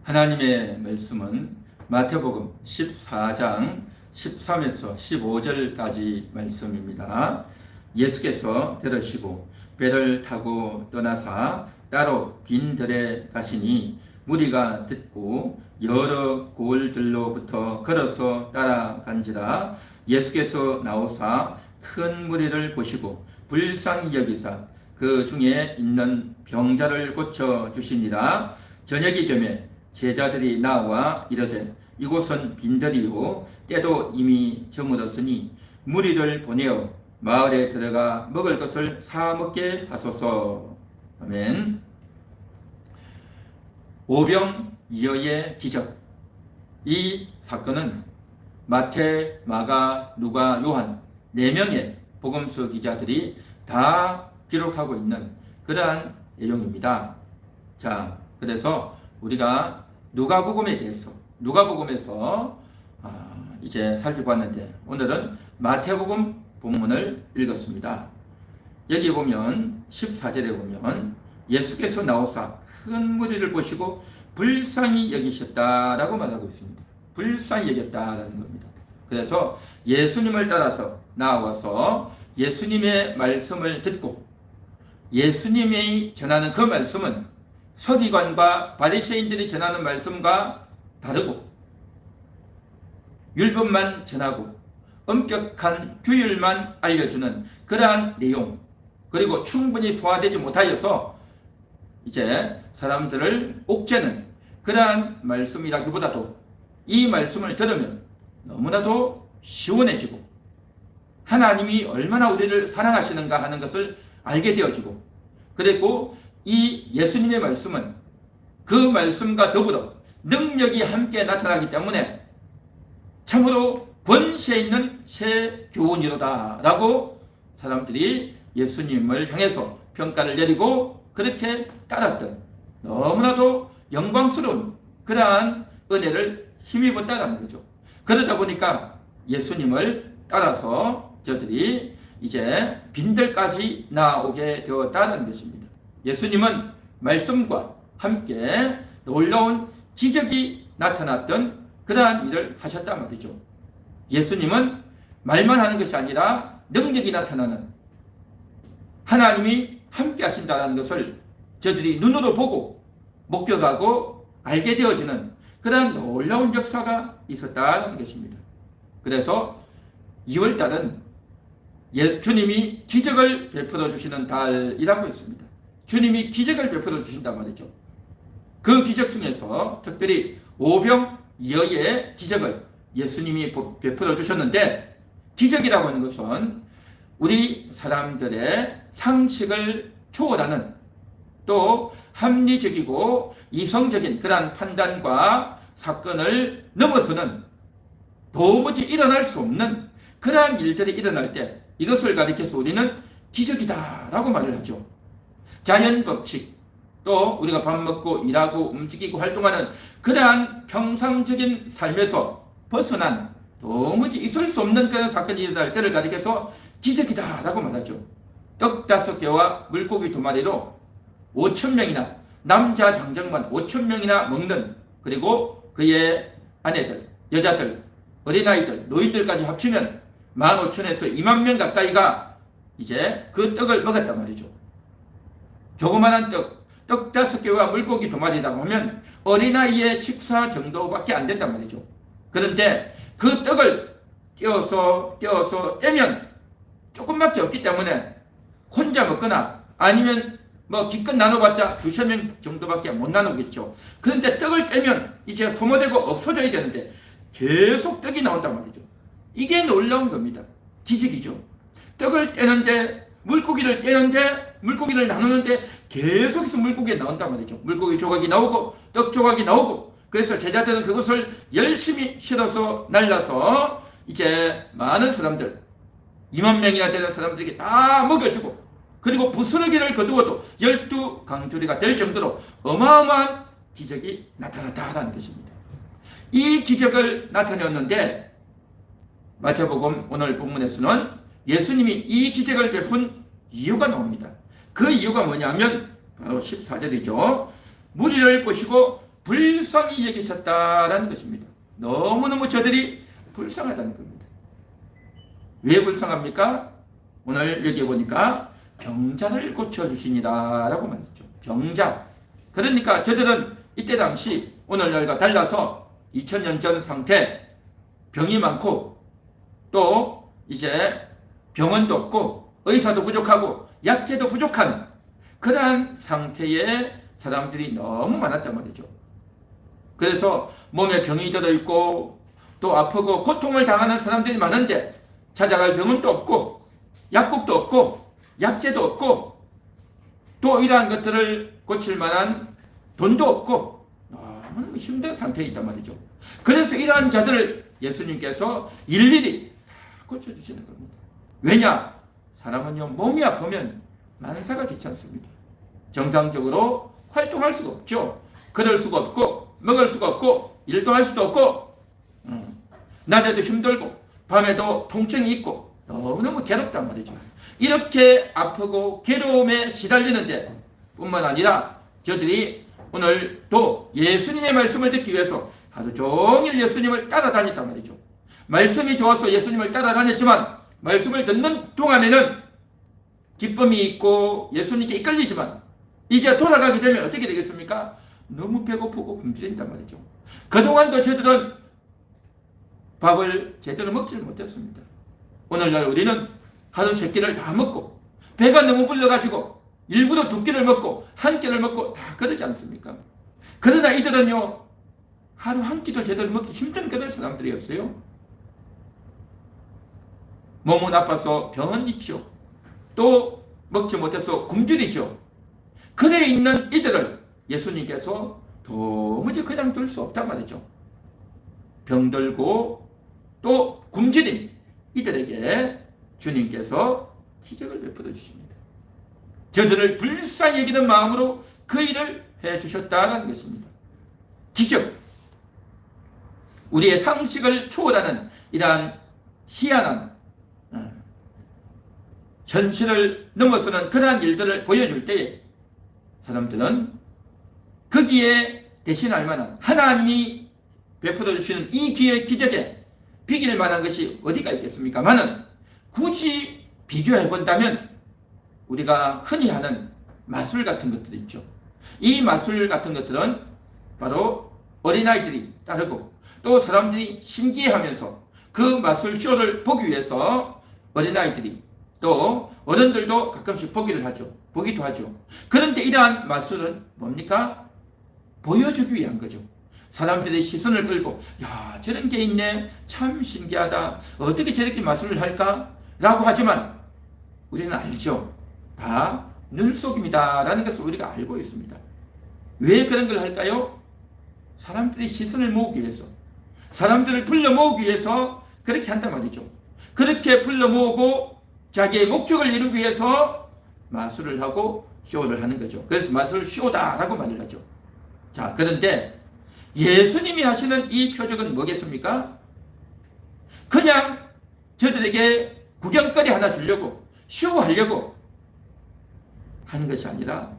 하나님의 말씀은 마태복음 14장 13에서 15절까지 말씀입니다. 예수께서 들으시고 배를 타고 떠나사 따로 빈 들에 가시니 무리가 듣고 여러 고을들로부터 걸어서 따라간지라. 예수께서 나오사 큰 무리를 보시고 불쌍히 여기사 그 중에 있는 병자를 고쳐 주시니라. 저녁이 되매 제자들이 나와 이르되 이곳은 빈들이요 때도 이미 저물었으니 무리를 보내어 마을에 들어가 먹을 것을 사 먹게 하소서. 아멘. 오병이어의 기적. 이 사건은 마태, 마가, 누가, 요한 4명의 복음서 기자들이 다 기록하고 있는 그러한 내용입니다. 자, 그래서 우리가 누가복음에 대해서 누가복음에서 이제 살펴봤는데 오늘은 마태복음 본문을 읽었습니다. 여기 보면 14절에 보면 예수께서 나오사 큰 무리를 보시고 불쌍히 여기셨다라고 말하고 있습니다. 불쌍히 여겼다라는 겁니다. 그래서 예수님을 따라서 나와서 예수님의 말씀을 듣고 예수님이 전하는 그 말씀은 서기관과 바리새인들이 전하는 말씀과 다르고 율법만 전하고 엄격한 규율만 알려주는 그러한 내용, 그리고 충분히 소화되지 못하여서 이제 사람들을 옥죄는 그러한 말씀이라기보다도 이 말씀을 들으면 너무나도 시원해지고 하나님이 얼마나 우리를 사랑하시는가 하는 것을 알게 되어지고, 그리고 이 예수님의 말씀은 그 말씀과 더불어 능력이 함께 나타나기 때문에 참으로 권세 있는 새 교훈이로다 라고 사람들이 예수님을 향해서 평가를 내리고 그렇게 따랐던 너무나도 영광스러운 그러한 은혜를 힘입었다는 거죠. 그러다 보니까 예수님을 따라서 저들이 이제 빈들까지 나오게 되었다는 것입니다. 예수님은 말씀과 함께 놀라운 기적이 나타났던 그러한 일을 하셨단 말이죠. 예수님은 말만 하는 것이 아니라 능력이 나타나는 하나님이 함께 하신다는 것을 저들이 눈으로 보고 목격하고 알게 되어지는 그러한 놀라운 역사가 있었다는 것입니다. 그래서 2월달은 주님이 기적을 베풀어 주시는 달이라고 했습니다. 주님이 기적을 베풀어 주신단 말이죠. 그 기적 중에서 특별히 오병이어의 기적을 예수님이 베풀어 주셨는데, 기적이라고 하는 것은 우리 사람들의 상식을 초월하는 또 합리적이고 이성적인 그러한 판단과 사건을 넘어서는 도무지 일어날 수 없는 그러한 일들이 일어날 때 이것을 가리켜서 우리는 기적이다 라고 말을 하죠. 자연 법칙, 또 우리가 밥 먹고 일하고 움직이고 활동하는 그러한 평상적인 삶에서 벗어난 도무지 있을 수 없는 그런 사건이 일어날 때를 가리켜서 기적이다 라고 말하죠. 떡 5개와 물고기 2마리로 5,000명이나 남자 장정만 5,000명이나 먹는, 그리고 그의 아내들, 여자들, 어린아이들, 노인들까지 합치면 15,000에서 20,000명 가까이가 이제 그 떡을 먹었단 말이죠. 조그만한 떡 5개와 물고기 2마리라고 하면 어린아이의 식사 정도밖에 안 된단 말이죠. 그런데 그 떡을 떼어서 떼면 조금밖에 없기 때문에 혼자 먹거나 아니면 기껏 나눠봤자 2~3명 정도밖에 못 나누겠죠. 그런데 떡을 떼면 이제 소모되고 없어져야 되는데 계속 떡이 나온단 말이죠. 이게 놀라운 겁니다. 기적이죠. 떡을 떼는데, 물고기를 떼는데, 물고기를 나누는데 계속해서 물고기가 나온단 말이죠. 물고기 조각이 나오고 떡 조각이 나오고, 그래서 제자들은 그것을 열심히 실어서 날라서 이제 많은 사람들, 20,000명이나 되는 사람들에게 다 먹여주고, 그리고 부스러기를 거두어도 12강주리가 될 정도로 어마어마한 기적이 나타났다는 것입니다. 이 기적을 나타내었는데 마태복음 오늘 본문에서는 예수님이 이 기적을 베푼 이유가 나옵니다. 그 이유가 뭐냐면 바로 14절이죠. 무리를 보시고 불쌍히 여기셨다라는 것입니다. 너무너무 저들이 불쌍하다는 겁니다. 왜 불쌍합니까? 오늘 여기 보니까 병자를 고쳐주시니라 라고 말했죠. 병자. 그러니까 저들은 이때 당시 오늘날과 달라서 2000년 전 상태, 병이 많고 또 이제 병원도 없고 의사도 부족하고 약재도 부족한 그러한 상태의 사람들이 너무 많았단 말이죠. 그래서 몸에 병이 들어있고 또 아프고 고통을 당하는 사람들이 많은데 찾아갈 병원도 없고 약국도 없고 약재도 없고 또 이러한 것들을 고칠 만한 돈도 없고 너무 힘든 상태에 있단 말이죠. 그래서 이러한 자들을 예수님께서 일일이 다 고쳐주시는 겁니다. 왜냐? 사람은요 몸이 아프면 만사가 귀찮습니다. 정상적으로 활동할 수가 없죠. 걸을 수가 없고 먹을 수가 없고 일도 할 수도 없고 낮에도 힘들고 밤에도 통증이 있고 너무너무 괴롭단 말이죠. 이렇게 아프고 괴로움에 시달리는데 뿐만 아니라 저들이 오늘 또 예수님의 말씀을 듣기 위해서 하루 종일 예수님을 따라다녔단 말이죠. 말씀이 좋아서 예수님을 따라다녔지만 말씀을 듣는 동안에는 기쁨이 있고 예수님께 이끌리지만 이제 돌아가게 되면 어떻게 되겠습니까? 너무 배고프고 굶주린단 말이죠. 그동안도 저들은 밥을 제대로 먹지를 못했습니다. 오늘날 우리는 하루 세 끼를 다 먹고 배가 너무 불러가지고 일부러 두 끼를 먹고 한 끼를 먹고 다 그러지 않습니까? 그러나 이들은요 하루 한 끼도 제대로 먹기 힘든 그런 사람들이었어요. 몸은 아파서 병은 있죠. 또 먹지 못해서 굶주리죠. 그래 있는 이들을 예수님께서 도무지 그냥 둘 수 없단 말이죠. 병들고 또 굶주린 이들에게 주님께서 기적을 베풀어 주십니다. 저들을 불쌍히 여기는 마음으로 그 일을 해주셨다는 것입니다. 기적. 우리의 상식을 초월하는 이러한 희한한 현실을 넘어서는 그러한 일들을 보여줄 때에 사람들은 거기에 대신할 만한 하나님이 베풀어 주시는 이 기적에 비길 만한 것이 어디가 있겠습니까마는 굳이 비교해 본다면 우리가 흔히 하는 마술 같은 것들이 있죠. 이 마술 같은 것들은 바로 어린아이들이 따르고 또 사람들이 신기해하면서 그 마술 쇼를 보기 위해서 어린아이들이 또 어른들도 가끔씩 보기도 하죠. 그런데 이러한 마술은 뭡니까? 보여주기 위한 거죠. 사람들의 시선을 끌고 야 저런 게 있네 참 신기하다 어떻게 저렇게 마술을 할까? 라고 하지만 우리는 알죠. 다 눈속임이다 라는 것을 우리가 알고 있습니다. 왜 그런 걸 할까요? 사람들의 시선을 모으기 위해서 사람들을 불러 모으기 위해서 그렇게 한단 말이죠. 그렇게 불러 모으고 자기의 목적을 이루기 위해서 마술을 하고 쇼를 하는 거죠. 그래서 마술 쇼다라고 말을 하죠. 자, 그런데 예수님이 하시는 이 표적은 뭐겠습니까? 그냥 저들에게 구경거리 하나 주려고 쇼하려고 하는 것이 아니라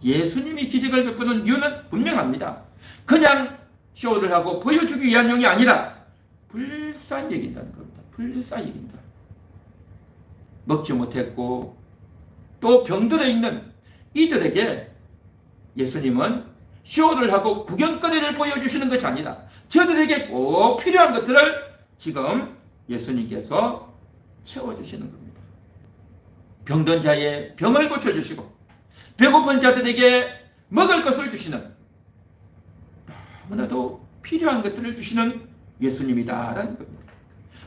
예수님이 기적을 베푸는 이유는 분명합니다. 그냥 쇼를 하고 보여주기 위한 용이 아니라 불쌍히 여긴다는 겁니다. 불쌍히 여긴다. 먹지 못했고 또 병들어 있는 이들에게 예수님은 쇼를 하고 구경거리를 보여주시는 것이 아니라 저들에게 꼭 필요한 것들을 지금 예수님께서 채워주시는 겁니다. 병든 자의 병을 고쳐주시고 배고픈 자들에게 먹을 것을 주시는 너무나도 필요한 것들을 주시는 예수님이다라는 겁니다.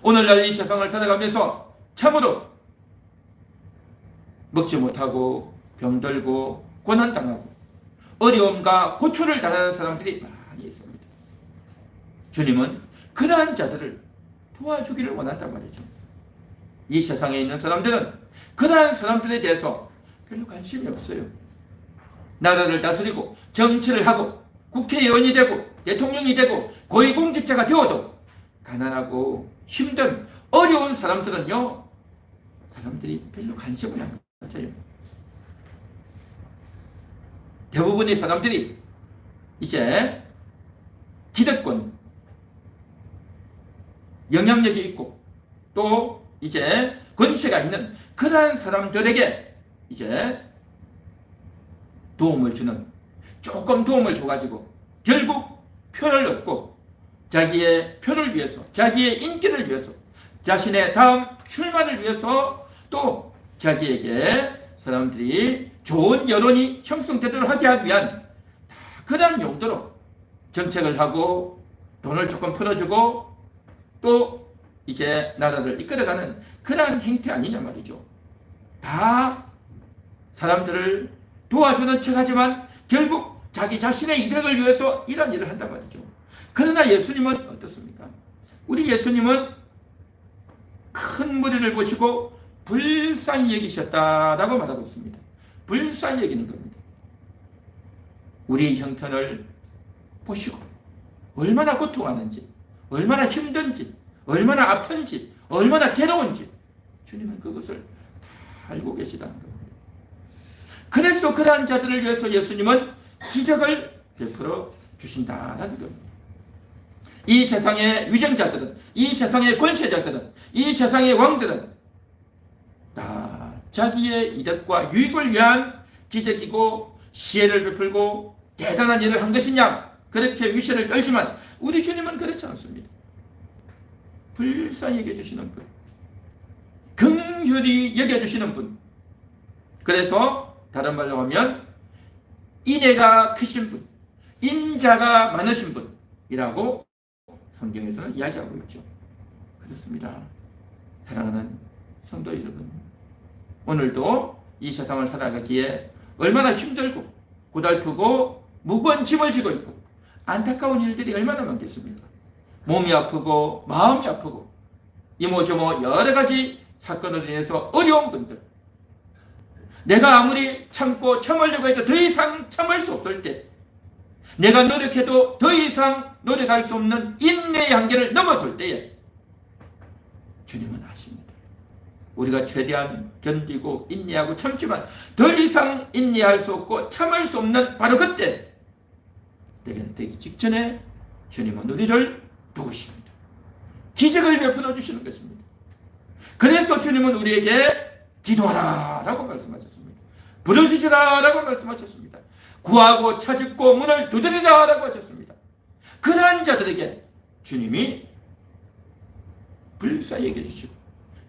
오늘날 이 세상을 살아가면서 참으로 먹지 못하고 병들고 고난당하고 어려움과 고초를 당하는 사람들이 많이 있습니다. 주님은 그러한 자들을 도와주기를 원한단 말이죠. 이 세상에 있는 사람들은 그러한 사람들에 대해서 별로 관심이 없어요. 나라를 다스리고 정치를 하고 국회의원이 되고 대통령이 되고 고위공직자가 되어도 가난하고 힘든 어려운 사람들은요 사람들이 별로 관심을 안 가져요. 대부분의 사람들이 이제 기득권, 영향력이 있고 또 이제 권세가 있는 그러한 사람들에게 이제 도움을 주는, 조금 도움을 줘가지고 결국 표를 얻고 자기의 표를 위해서, 자기의 인기를 위해서, 자신의 다음 출마를 위해서 또 자기에게 사람들이 좋은 여론이 형성되도록 하기 위한 그러한 용도로 정책을 하고 돈을 조금 풀어주고 또 이제 나라를 이끌어가는 그러한 행태 아니냐 말이죠. 다 사람들을 도와주는 척하지만 결국 자기 자신의 이득을 위해서 이런 일을 한단 말이죠. 그러나 예수님은 어떻습니까? 우리 예수님은 큰 무리를 보시고 불쌍히 여기셨다라고 말하고 있습니다. 불쌍히 여기는 겁니다. 우리 형편을 보시고 얼마나 고통하는지, 얼마나 힘든지, 얼마나 아픈지, 얼마나 괴로운지 주님은 그것을 다 알고 계시다는 겁니다. 그래서 그러한 자들을 위해서 예수님은 기적을 베풀어 주신다라는 겁니다. 이 세상의 위정자들은, 이 세상의 권세자들은, 이 세상의 왕들은 다 자기의 이득과 유익을 위한 기적이고 시혜를 베풀고 대단한 일을 한 것이냐 그렇게 위세를 떨지만 우리 주님은 그렇지 않습니다. 불쌍히 여겨주시는 분, 긍휼히 여겨주시는 분, 그래서 다른 말로 하면 인애가 크신 분, 인자가 많으신 분이라고 성경에서는 이야기하고 있죠. 그렇습니다. 사랑하는 성도 여러분, 오늘도 이 세상을 살아가기에 얼마나 힘들고 고달프고 무거운 짐을 지고 있고 안타까운 일들이 얼마나 많겠습니까? 몸이 아프고 마음이 아프고 이모저모 여러 가지 사건으로 인해서 어려운 분들, 내가 아무리 참고 참으려고 해도 더 이상 참을 수 없을 때, 내가 노력해도 더 이상 노력할 수 없는 인내의 한계를 넘었을 때에 주님은 아십니다. 우리가 최대한 견디고 인내하고 참지만 더 이상 인내할 수 없고 참을 수 없는 바로 그때, 때가 되기 직전에 주님은 우리를 도우십니다. 기적을 베풀어 주시는 것입니다. 그래서 주님은 우리에게 기도하라 라고 말씀하셨습니다. 부르짖으라 라고 말씀하셨습니다. 구하고 찾고 문을 두드리라 라고 하셨습니다. 그러한 자들에게 주님이 불쌍히 여겨주시고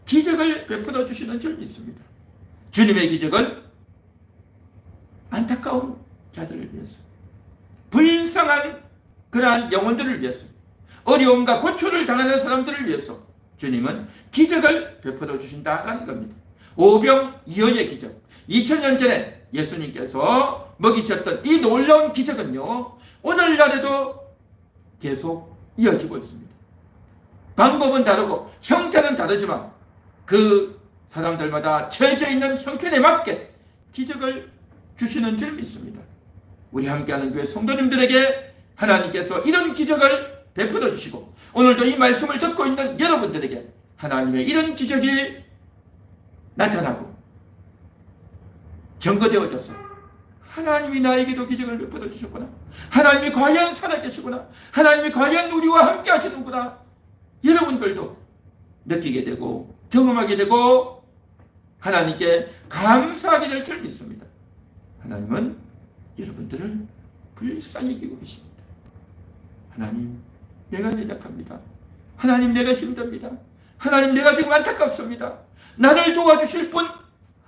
기적을 베풀어 주시는 줄 믿습니다. 주님의 기적은 안타까운 자들을 위해서, 불쌍한 그러한 영혼들을 위해서, 어려움과 고초를 당하는 사람들을 위해서 주님은 기적을 베풀어 주신다라는 겁니다. 오병이어의 기적, 2000년 전에 예수님께서 먹이셨던 이 놀라운 기적은요, 오늘날에도 계속 이어지고 있습니다. 방법은 다르고 형태는 다르지만 그 사람들마다 처해져 있는 형편에 맞게 기적을 주시는 줄 믿습니다. 우리 함께하는 교회 성도님들에게 하나님께서 이런 기적을 베풀어 주시고 오늘도 이 말씀을 듣고 있는 여러분들에게 하나님의 이런 기적이 나타나고 증거되어져서 하나님이 나에게도 기적을 베풀어 주셨구나, 하나님이 과연 살아계시구나, 하나님이 과연 우리와 함께 하시는구나, 여러분들도 느끼게 되고 경험하게 되고 하나님께 감사하게 될 줄 믿습니다. 하나님은 여러분들을 불쌍히 여기고 계십니다. 하나님, 내가 연약합니다. 하나님, 내가 힘듭니다. 하나님, 내가 지금 안타깝습니다. 나를 도와주실 분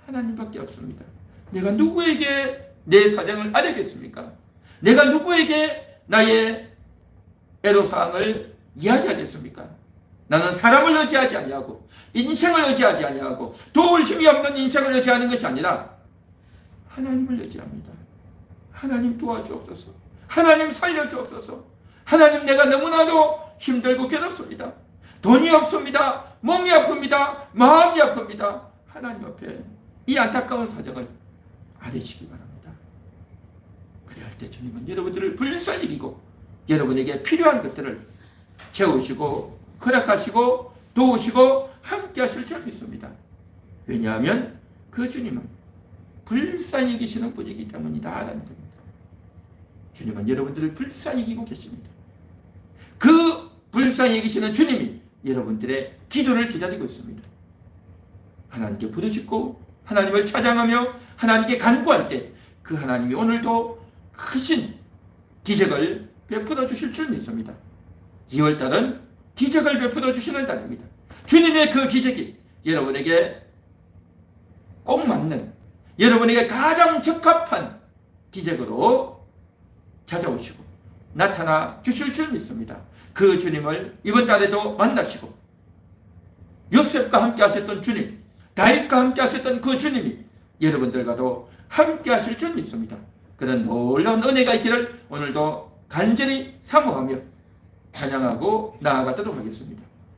하나님밖에 없습니다. 내가 누구에게 내 사정을 알리겠습니까? 내가 누구에게 나의 애로사항을 이야기하겠습니까? 나는 사람을 의지하지 아니하고 인생을 의지하지 아니하고 도울 힘이 없는 인생을 의지하는 것이 아니라 하나님을 의지합니다. 하나님 도와주옵소서. 하나님 살려주옵소서. 하나님, 내가 너무나도 힘들고 괴롭습니다. 돈이 없습니다. 몸이 아픕니다. 마음이 아픕니다. 하나님 앞에 이 안타까운 사정을 아뢰시기 바랍니다. 그래야 할 때 주님은 여러분들을 불쌍히 여기고 여러분에게 필요한 것들을 채우시고 허락하시고 도우시고 함께 하실 줄 믿습니다. 왜냐하면 그 주님은 불쌍히 여기시는 분이기 때문이다 라는 겁니다. 주님은 여러분들을 불쌍히 여기고 계십니다. 그 불쌍히 여기시는 주님이 여러분들의 기도를 기다리고 있습니다. 하나님께 부르짖고 하나님을 찬양하며 하나님께 간구할 때 그 하나님이 오늘도 크신 기적을 베풀어 주실 줄 믿습니다. 2월달은 기적을 베풀어 주시는 달입니다. 주님의 그 기적이 여러분에게 꼭 맞는, 여러분에게 가장 적합한 기적으로 찾아오시고 나타나 주실 줄 믿습니다. 그 주님을 이번 달에도 만나시고 요셉과 함께 하셨던 주님, 다윗과 함께 하셨던 그 주님이 여러분들과도 함께 하실 줄 믿습니다. 그런 놀라운 은혜가 있기를 오늘도 간절히 사모하며 찬양하고 나아가도록 하겠습니다.